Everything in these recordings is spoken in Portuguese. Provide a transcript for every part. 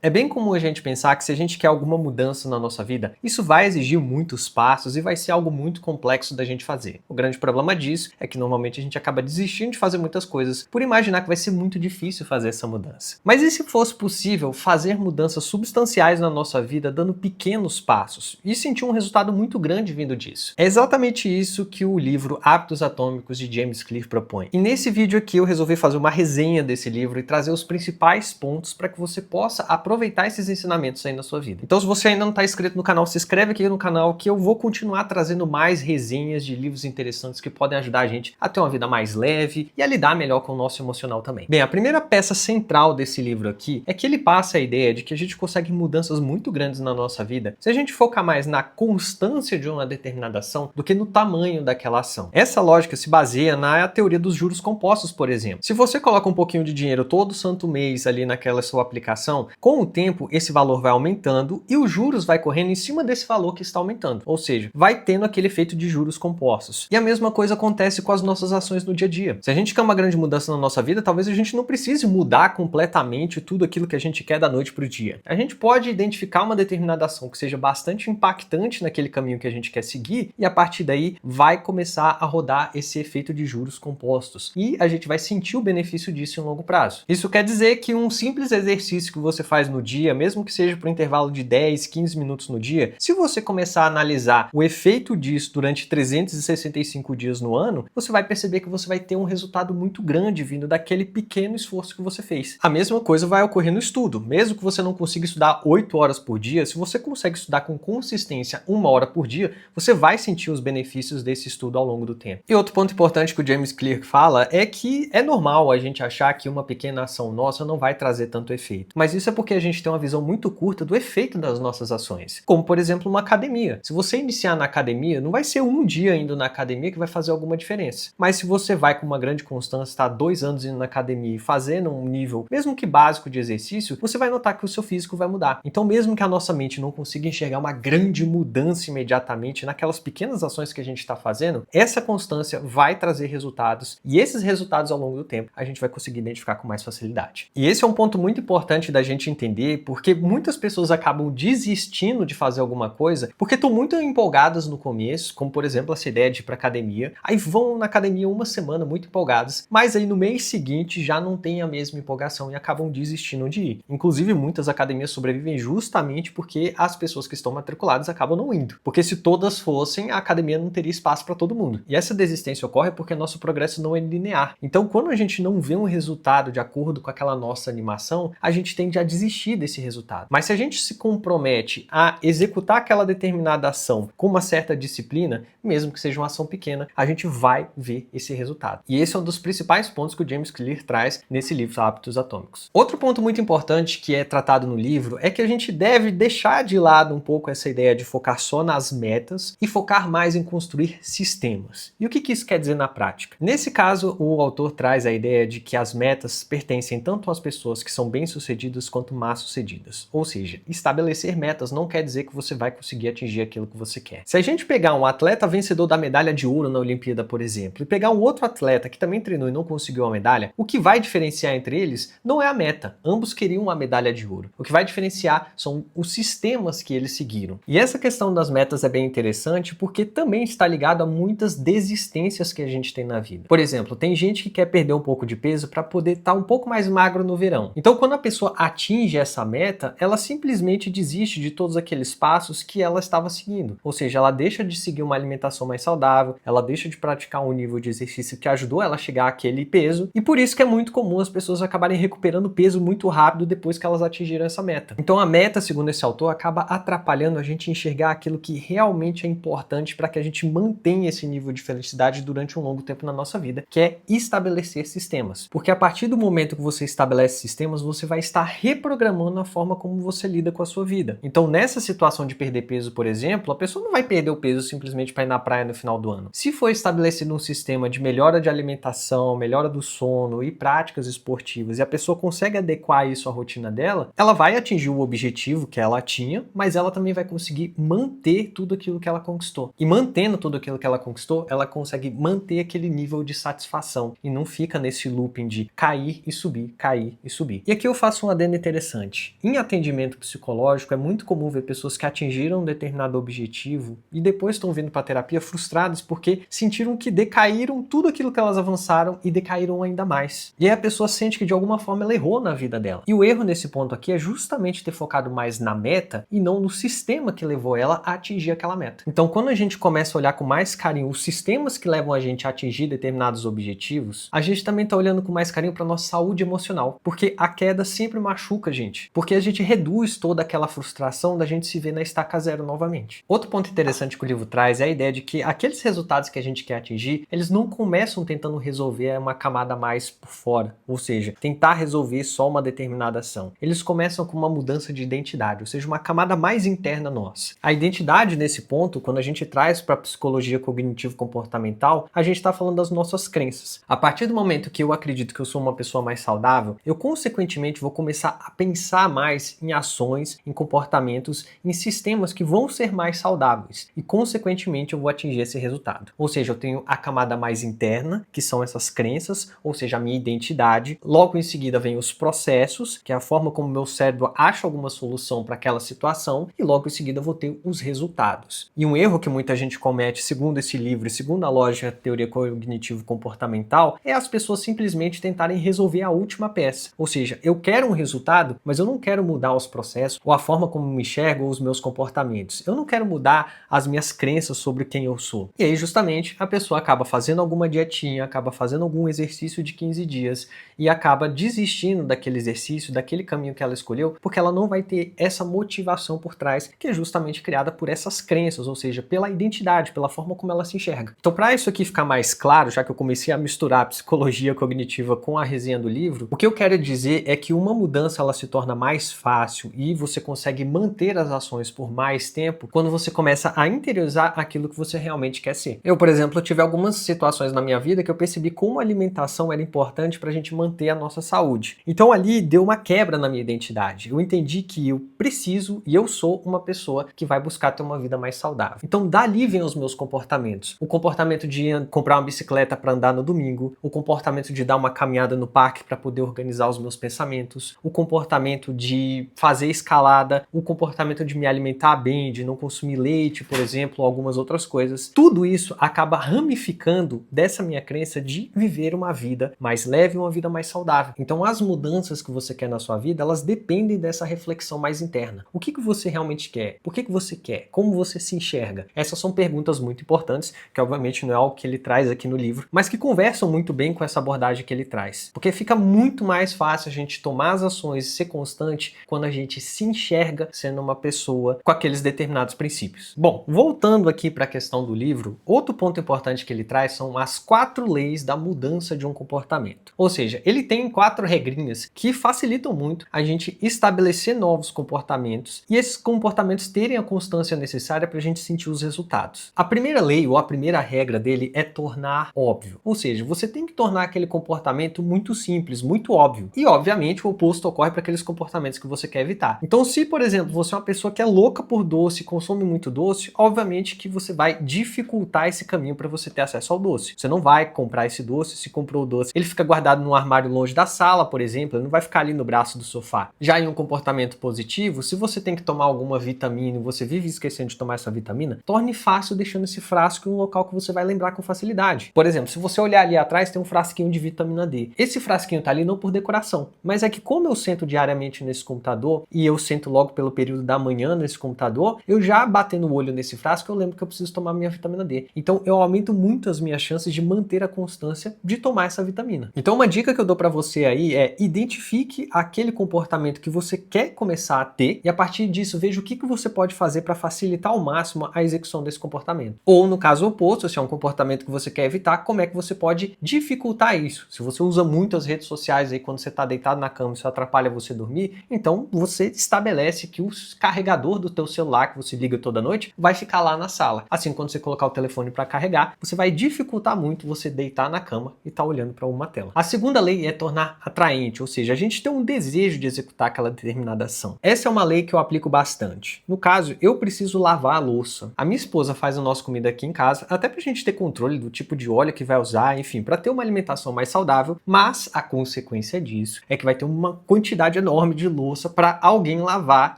É bem comum a gente pensar que se a gente quer alguma mudança na nossa vida, isso vai exigir muitos passos e vai ser algo muito complexo da gente fazer. O grande problema disso é que normalmente a gente acaba desistindo de fazer muitas coisas por imaginar que vai ser muito difícil fazer essa mudança. Mas e se fosse possível fazer mudanças substanciais na nossa vida dando pequenos passos e sentir um resultado muito grande vindo disso? É exatamente isso que o livro Hábitos Atômicos de James Clear propõe. E nesse vídeo aqui eu resolvi fazer uma resenha desse livro e trazer os principais pontos para que você possa aproveitar esses ensinamentos aí na sua vida. Então, se você ainda não está inscrito no canal, se inscreve aqui no canal que eu vou continuar trazendo mais resenhas de livros interessantes que podem ajudar a gente a ter uma vida mais leve e a lidar melhor com o nosso emocional também. Bem, a primeira peça central desse livro aqui é que ele passa a ideia de que a gente consegue mudanças muito grandes na nossa vida se a gente focar mais na constância de uma determinada ação do que no tamanho daquela ação. Essa lógica se baseia na teoria dos juros compostos, por exemplo. Se você coloca um pouquinho de dinheiro todo santo mês ali naquela sua aplicação, com o tempo esse valor vai aumentando e os juros vai correndo em cima desse valor que está aumentando. Ou seja, vai tendo aquele efeito de juros compostos. E a mesma coisa acontece com as nossas ações no dia a dia. Se a gente quer uma grande mudança na nossa vida, talvez a gente não precise mudar completamente tudo aquilo que a gente quer da noite para o dia. A gente pode identificar uma determinada ação que seja bastante impactante naquele caminho que a gente quer seguir e a partir daí vai começar a rodar esse efeito de juros compostos. E a gente vai sentir o benefício disso em longo prazo. Isso quer dizer que um simples exercício que você faz no dia, mesmo que seja por um intervalo de 10, 15 minutos no dia, se você começar a analisar o efeito disso durante 365 dias no ano, você vai perceber que você vai ter um resultado muito grande vindo daquele pequeno esforço que você fez. A mesma coisa vai ocorrer no estudo. Mesmo que você não consiga estudar 8 horas por dia, se você consegue estudar com consistência 1 hora por dia, você vai sentir os benefícios desse estudo ao longo do tempo. E outro ponto importante que o James Clear fala é que é normal a gente achar que uma pequena ação nossa não vai trazer tanto efeito. Mas isso é porque a gente tem uma visão muito curta do efeito das nossas ações. Como, por exemplo, uma academia. Se você iniciar na academia, não vai ser um dia indo na academia que vai fazer alguma diferença. Mas se você vai com uma grande constância, está 2 anos indo na academia e fazendo um nível, mesmo que básico de exercício, você vai notar que o seu físico vai mudar. Então, mesmo que a nossa mente não consiga enxergar uma grande mudança imediatamente naquelas pequenas ações que a gente está fazendo, essa constância vai trazer resultados e esses resultados ao longo do tempo a gente vai conseguir identificar com mais facilidade. E esse é um ponto muito importante da gente entender, porque muitas pessoas acabam desistindo de fazer alguma coisa porque estão muito empolgadas no começo, como por exemplo essa ideia de ir para academia, aí vão na academia uma semana muito empolgadas, mas aí no mês seguinte já não tem a mesma empolgação e acabam desistindo de ir. Inclusive muitas academias sobrevivem justamente porque as pessoas que estão matriculadas acabam não indo, porque se todas fossem, a academia não teria espaço para todo mundo. E essa desistência ocorre porque nosso progresso não é linear. Então quando a gente não vê um resultado de acordo com aquela nossa animação, a gente tende a desistir desse resultado. Mas se a gente se compromete a executar aquela determinada ação com uma certa disciplina, mesmo que seja uma ação pequena, a gente vai ver esse resultado. E esse é um dos principais pontos que o James Clear traz nesse livro Hábitos Atômicos. Outro ponto muito importante que é tratado no livro é que a gente deve deixar de lado um pouco essa ideia de focar só nas metas e focar mais em construir sistemas. E o que isso quer dizer na prática? Nesse caso, o autor traz a ideia de que as metas pertencem tanto às pessoas que são bem-sucedidas quanto má-sucedidas. Ou seja, estabelecer metas não quer dizer que você vai conseguir atingir aquilo que você quer. Se a gente pegar um atleta vencedor da medalha de ouro na Olimpíada, por exemplo, e pegar um outro atleta que também treinou e não conseguiu a medalha, o que vai diferenciar entre eles não é a meta. Ambos queriam a medalha de ouro. O que vai diferenciar são os sistemas que eles seguiram. E essa questão das metas é bem interessante porque também está ligado a muitas desistências que a gente tem na vida. Por exemplo, tem gente que quer perder um pouco de peso para poder estar um pouco mais magro no verão. Então, quando a pessoa atinge essa meta, ela simplesmente desiste de todos aqueles passos que ela estava seguindo. Ou seja, ela deixa de seguir uma alimentação mais saudável, ela deixa de praticar um nível de exercício que ajudou ela a chegar àquele peso, e por isso que é muito comum as pessoas acabarem recuperando peso muito rápido depois que elas atingiram essa meta. Então a meta, segundo esse autor, acaba atrapalhando a gente enxergar aquilo que realmente é importante para que a gente mantenha esse nível de felicidade durante um longo tempo na nossa vida, que é estabelecer sistemas. Porque a partir do momento que você estabelece sistemas, você vai estar reprogramando a forma como você lida com a sua vida. Então nessa situação de perder peso, por exemplo, a pessoa não vai perder o peso simplesmente para ir na praia no final do ano. Se for estabelecido um sistema de melhora de alimentação, melhora do sono e práticas esportivas, e a pessoa consegue adequar isso à rotina dela, ela vai atingir o objetivo que ela tinha, mas ela também vai conseguir manter tudo aquilo que ela conquistou. E mantendo tudo aquilo que ela conquistou, ela consegue manter aquele nível de satisfação e não fica nesse looping de cair e subir, cair e subir. E aqui eu faço um adendo interessante. interessante. Em atendimento psicológico, é muito comum ver pessoas que atingiram um determinado objetivo e depois estão vindo para a terapia frustradas porque sentiram que decaíram tudo aquilo que elas avançaram e decaíram ainda mais. E aí a pessoa sente que de alguma forma ela errou na vida dela. E o erro nesse ponto aqui é justamente ter focado mais na meta e não no sistema que levou ela a atingir aquela meta. Então, quando a gente começa a olhar com mais carinho os sistemas que levam a gente a atingir determinados objetivos, a gente também está olhando com mais carinho para nossa saúde emocional, porque a queda sempre machuca a gente, porque a gente reduz toda aquela frustração da gente se ver na estaca zero novamente. Outro ponto interessante que o livro traz é a ideia de que aqueles resultados que a gente quer atingir, eles não começam tentando resolver uma camada mais por fora, ou seja, tentar resolver só uma determinada ação. Eles começam com uma mudança de identidade, ou seja, uma camada mais interna nossa. A identidade nesse ponto, quando a gente traz para a psicologia cognitivo-comportamental, a gente está falando das nossas crenças. A partir do momento que eu acredito que eu sou uma pessoa mais saudável, eu consequentemente vou começar a pensar mais em ações, em comportamentos, em sistemas que vão ser mais saudáveis e consequentemente eu vou atingir esse resultado. Ou seja, eu tenho a camada mais interna, que são essas crenças, ou seja, a minha identidade. Logo em seguida vem os processos, que é a forma como o meu cérebro acha alguma solução para aquela situação, e logo em seguida eu vou ter os resultados. E um erro que muita gente comete, segundo esse livro e segundo a lógica da teoria cognitivo-comportamental, é as pessoas simplesmente tentarem resolver a última peça. Ou seja, eu quero um resultado, mas eu não quero mudar os processos ou a forma como me enxergo ou os meus comportamentos. Eu não quero mudar as minhas crenças sobre quem eu sou. E aí, justamente, a pessoa acaba fazendo alguma dietinha, acaba fazendo algum exercício de 15 dias e acaba desistindo daquele exercício, daquele caminho que ela escolheu, porque ela não vai ter essa motivação por trás, que é justamente criada por essas crenças, ou seja, pela identidade, pela forma como ela se enxerga. Então, para isso aqui ficar mais claro, já que eu comecei a misturar a psicologia cognitiva com a resenha do livro, o que eu quero dizer é que uma mudança ela se torna mais fácil e você consegue manter as ações por mais tempo quando você começa a interiorizar aquilo que você realmente quer ser. Eu, por exemplo, tive algumas situações na minha vida que eu percebi como a alimentação era importante para a gente manter a nossa saúde. Então ali deu uma quebra na minha identidade. Eu entendi que eu preciso e eu sou uma pessoa que vai buscar ter uma vida mais saudável. Então dali vem os meus comportamentos. O comportamento de comprar uma bicicleta para andar no domingo, o comportamento de dar uma caminhada no parque para poder organizar os meus pensamentos, o comportamento de fazer escalada, o comportamento de me alimentar bem, de não consumir leite, por exemplo, ou algumas outras coisas. Tudo isso acaba ramificando dessa minha crença de viver uma vida mais leve, uma vida mais saudável. Então as mudanças que você quer na sua vida, elas dependem dessa reflexão mais interna. O que você realmente quer? Por que você quer? Como você se enxerga? Essas são perguntas muito importantes, que obviamente não é algo que ele traz aqui no livro, mas que conversam muito bem com essa abordagem que ele traz. Porque fica muito mais fácil a gente tomar as ações e ser constante quando a gente se enxerga sendo uma pessoa com aqueles determinados princípios. Bom, voltando aqui para a questão do livro, outro ponto importante que ele traz são as 4 leis da mudança de um comportamento. Ou seja, ele tem 4 regrinhas que facilitam muito a gente estabelecer novos comportamentos e esses comportamentos terem a constância necessária para a gente sentir os resultados. A primeira lei ou a primeira regra dele é tornar óbvio. Ou seja, você tem que tornar aquele comportamento muito simples, muito óbvio. E, obviamente, o oposto ocorre para aqueles comportamentos que você quer evitar. Então, se, por exemplo, você é uma pessoa que é louca por doce, consome muito doce, obviamente que você vai dificultar esse caminho para você ter acesso ao doce. Você não vai comprar esse doce, se comprou o doce, ele fica guardado num armário longe da sala, por exemplo, ele não vai ficar ali no braço do sofá. Já em um comportamento positivo, se você tem que tomar alguma vitamina e você vive esquecendo de tomar essa vitamina, torne fácil deixando esse frasco em um local que você vai lembrar com facilidade. Por exemplo, se você olhar ali atrás, tem um frasquinho de vitamina D. Esse frasquinho tá ali não por decoração, mas é que como eu sento diariamente nesse computador e eu sento logo pelo período da manhã nesse computador, eu já batendo o olho nesse frasco, eu lembro que eu preciso tomar minha vitamina D. Então eu aumento muito as minhas chances de manter a constância de tomar essa vitamina. Então uma dica que eu dou para você aí é identifique aquele comportamento que você quer começar a ter e a partir disso veja o que você pode fazer para facilitar ao máximo a execução desse comportamento. Ou no caso oposto, se é um comportamento que você quer evitar, como é que você pode dificultar isso? Se você usa muito as redes sociais aí quando você está deitado na cama, isso atrapalha você dormir, então você estabelece que o carregador do teu celular que você liga toda noite vai ficar lá na sala. Assim, quando você colocar o telefone para carregar, você vai dificultar muito você deitar na cama e estar olhando para uma tela. A segunda lei é tornar atraente, ou seja, a gente tem um desejo de executar aquela determinada ação. Essa é uma lei que eu aplico bastante. No caso, eu preciso lavar a louça. A minha esposa faz a nossa comida aqui em casa, até pra gente ter controle do tipo de óleo que vai usar, enfim, para ter uma alimentação mais saudável, mas a consequência disso é que vai ter uma quantidade quantidade enorme de louça para alguém lavar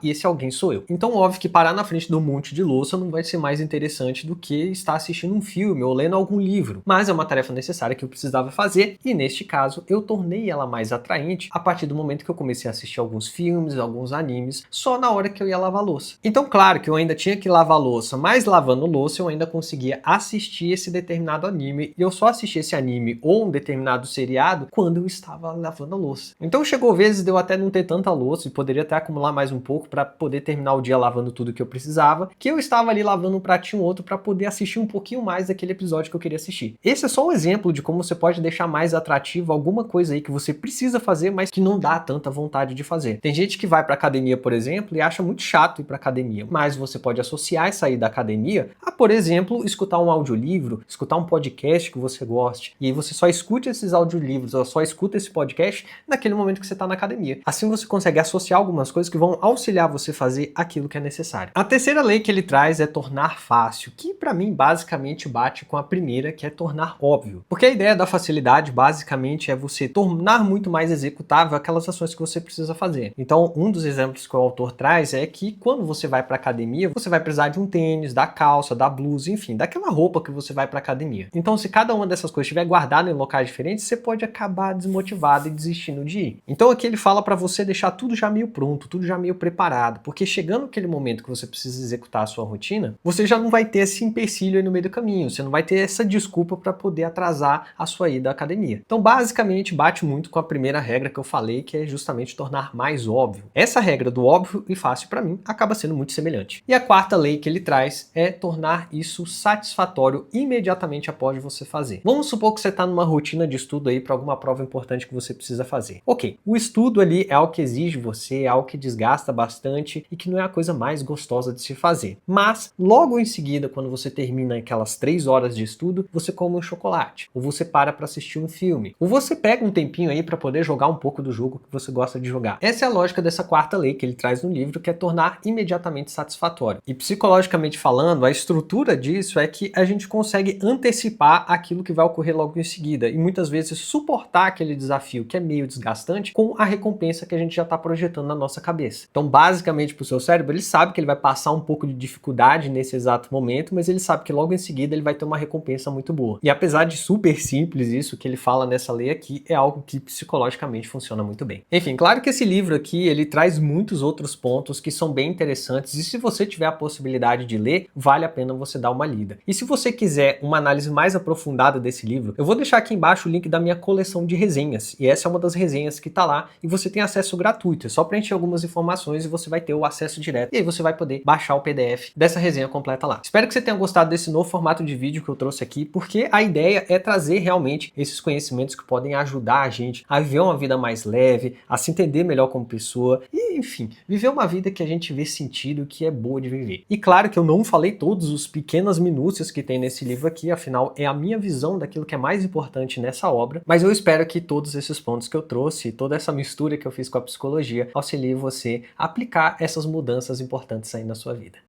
e esse alguém sou eu. Então, óbvio que parar na frente do monte de louça não vai ser mais interessante do que estar assistindo um filme ou lendo algum livro, mas é uma tarefa necessária que eu precisava fazer e, neste caso, eu tornei ela mais atraente a partir do momento que eu comecei a assistir alguns filmes, alguns animes, só na hora que eu ia lavar louça. Então, claro que eu ainda tinha que lavar louça, mas lavando louça eu ainda conseguia assistir esse determinado anime e eu só assistia esse anime ou um determinado seriado quando eu estava lavando a louça. Então chegou vezes de eu até não ter tanta louça e poderia até acumular mais um pouco para poder terminar o dia lavando tudo que eu precisava, que eu estava ali lavando um pratinho ou outro para poder assistir um pouquinho mais daquele episódio que eu queria assistir. Esse é só um exemplo de como você pode deixar mais atrativo alguma coisa aí que você precisa fazer, mas que não dá tanta vontade de fazer. Tem gente que vai para academia, por exemplo, e acha muito chato ir para academia, mas você pode associar essa ida à academia a, por exemplo, escutar um audiolivro, escutar um podcast que você goste, e aí você só escute esses audiolivros, ou só escuta esse podcast naquele momento que você está na academia. Assim você consegue associar algumas coisas que vão auxiliar você a fazer aquilo que é necessário. A terceira lei que ele traz é tornar fácil, que para mim basicamente bate com a primeira, que é tornar óbvio. Porque a ideia da facilidade basicamente é você tornar muito mais executável aquelas ações que você precisa fazer. Então, um dos exemplos que o autor traz é que quando você vai para academia, você vai precisar de um tênis, da calça, da blusa, enfim, daquela roupa que você vai para academia. Então, se cada uma dessas coisas estiver guardada em locais diferentes, você pode acabar desmotivado e desistindo de ir. Então, aqui ele fala para você deixar tudo já meio pronto, tudo já meio preparado, porque chegando aquele momento que você precisa executar a sua rotina, você já não vai ter esse empecilho aí no meio do caminho, você não vai ter essa desculpa para poder atrasar a sua ida à academia. Então, basicamente, bate muito com a primeira regra que eu falei, que é justamente tornar mais óbvio. Essa regra do óbvio e fácil para mim acaba sendo muito semelhante. E a quarta lei que ele traz é tornar isso satisfatório imediatamente após você fazer. Vamos supor que você está numa rotina de estudo aí para alguma prova importante que você precisa fazer. Ok, o estudo ali é algo que exige você, é algo que desgasta bastante e que não é a coisa mais gostosa de se fazer. Mas, logo em seguida, quando você termina aquelas 3 horas de estudo, você come um chocolate, ou você para assistir um filme, ou você pega um tempinho aí para poder jogar um pouco do jogo que você gosta de jogar. Essa é a lógica dessa quarta lei que ele traz no livro, que é tornar imediatamente satisfatório. E psicologicamente falando, a estrutura disso é que a gente consegue antecipar aquilo que vai ocorrer logo em seguida e muitas vezes suportar aquele desafio que é meio desgastante com a recompensa que a gente já está projetando na nossa cabeça. Então, basicamente, para o seu cérebro, ele sabe que ele vai passar um pouco de dificuldade nesse exato momento, mas ele sabe que logo em seguida ele vai ter uma recompensa muito boa. E apesar de super simples isso que ele fala nessa lei aqui, é algo que psicologicamente funciona muito bem. Enfim, claro que esse livro aqui, ele traz muitos outros pontos que são bem interessantes e se você tiver a possibilidade de ler, vale a pena você dar uma lida. E se você quiser uma análise mais aprofundada desse livro, eu vou deixar aqui embaixo o link da minha coleção de resenhas. E essa é uma das resenhas que tá lá e você tem acesso gratuito. É só preencher algumas informações e você vai ter o acesso direto. E aí você vai poder baixar o PDF dessa resenha completa lá. Espero que você tenha gostado desse novo formato de vídeo que eu trouxe aqui, porque a ideia é trazer realmente esses conhecimentos que podem ajudar a gente a viver uma vida mais leve, a se entender melhor como pessoa e, enfim, viver uma vida que a gente vê sentido, que é boa de viver. E claro que eu não falei todos os pequenas minúcias que tem nesse livro aqui, afinal é a minha visão daquilo que é mais importante nessa obra, mas eu espero que todos esses pontos que eu trouxe, toda essa mistura que eu fiz com a psicologia, auxilie você a aplicar essas mudanças importantes aí na sua vida.